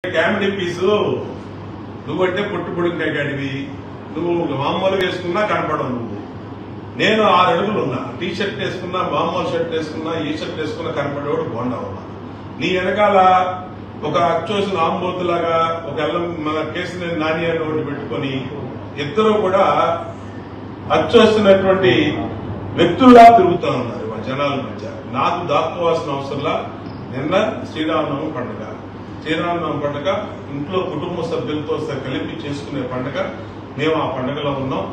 Comedy పీసు నువ్వంటే పుట్టుబుడికాయ గడివి నువ్వు మామూలు వేసుకున్నా కనపడవు నువ్వు. నేను 6 అడుగులు ఉన్నా, టీ షర్ట్ వేసుకున్నా, మామూలు షర్ట్ వేసుకున్నా, ఈ షర్ట్ వేసుకున్నా కనపడేవాడు బోండా ఉన్నా. నీ వెనకాల ఒక అచ్చోసిన ఆంబోతులాగా ఒక ఎల్లం మన కేసినేని నాని అని ఒకటి పెట్టుకుని ఇద్దరు కూడా అచ్చోస్తున్నటువంటి వ్యక్తుల్లా తిరుగుతూ ఉన్నారు మా జనాల మధ్య. నాకు దాక్కోవాల్సిన అవసరంలా నిన్న శ్రీరామనవమి పండుగ. శ్రీరామనవమి పండుగ ఇంట్లో కుటుంబ సభ్యులతో కలిపి చేసుకునే పండుగ. మేము ఆ పండుగలో ఉన్నాం.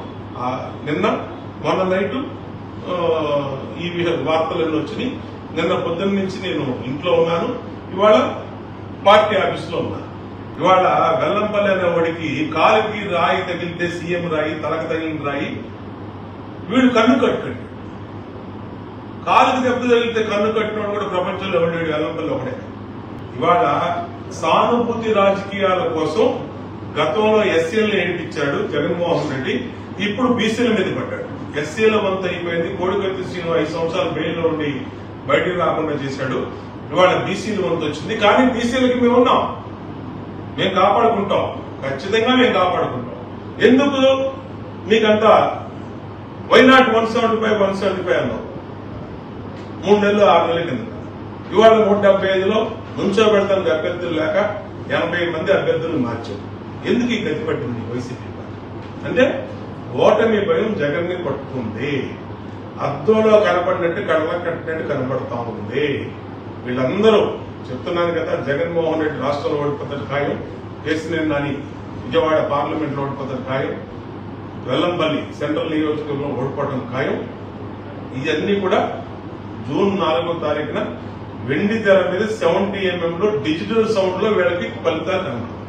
నిన్న మొన్న నైటు ఈ వార్తలన్నీ వచ్చినాయి. నిన్న పొద్దున్న నుంచి నేను ఇంట్లో ఉన్నాను. ఇవాళ పార్టీ ఆఫీసులో ఉన్నాను. ఇవాళ వెల్లంపల్లి అనే వాడికి కాలుకి రాయి తగిలితే సీఎం రాయి, తలకు తగిలిన రాయి వీడు కన్ను కట్టండి. కాలుకి దెబ్బ తగిలితే కన్ను కట్టినవాడు కూడా ప్రపంచంలో ఎవడు వెల్లంపల్లి ఒకడే. ఇవాళ సానుభూతి రాజకీయాల కోసం గతంలో ఎస్సీలను ఏడిపించాడు జగన్మోహన్ రెడ్డి. ఇప్పుడు బీసీల మీద పడ్డాడు. ఎస్సీల వంత అయిపోయింది. కోడికత్తి శ్రీను 5 సంవత్సరాలు బెయిల్లో ఉండి బయటికి రాకుండా చేశాడు. ఇవాళ బీసీల వంత వచ్చింది. కానీ బీసీలకి మేము ఉన్నాం, మేము కాపాడుకుంటాం, ఖచ్చితంగా మేము కాపాడుకుంటాం. ఎందుకు మీకంతా వైనాట్ 175 అన్నాం 3 నెలలు 6 నెలల కింద. ఇవాళ 175లో నుంచోబెడతానికి అభ్యర్థులు లేక 80 మంది అభ్యర్థులు మార్చారు. ఎందుకు ఈ గతి పట్టింది వైసీపీ పార్టీ అంటే ఓటమి భయం జగన్ ని పట్టుకుంది. అద్దంలో కనపడినట్టు కళ్ళ కట్టినట్టు కనపడతా ఉంది. వీళ్ళందరూ చెప్తున్నాను కదా, జగన్మోహన్ రెడ్డి రాష్ట్రంలో ఓడిపోతాడు ఖాయం, కేసినేని నాని విజయవాడ పార్లమెంట్ లో ఓడిపోతాడు ఖాయం, వెల్లంపల్లి సెంట్రల్ నియోజకవర్గంలో ఓడిపోవడం ఖాయం. ఇవన్నీ కూడా జూన్ 4వ తారీఖున వెండి తెర మీద 70mm లో డిజిటల్ సౌండ్ లో వీళ్ళకి ఫలితాలు కనబడతాయి.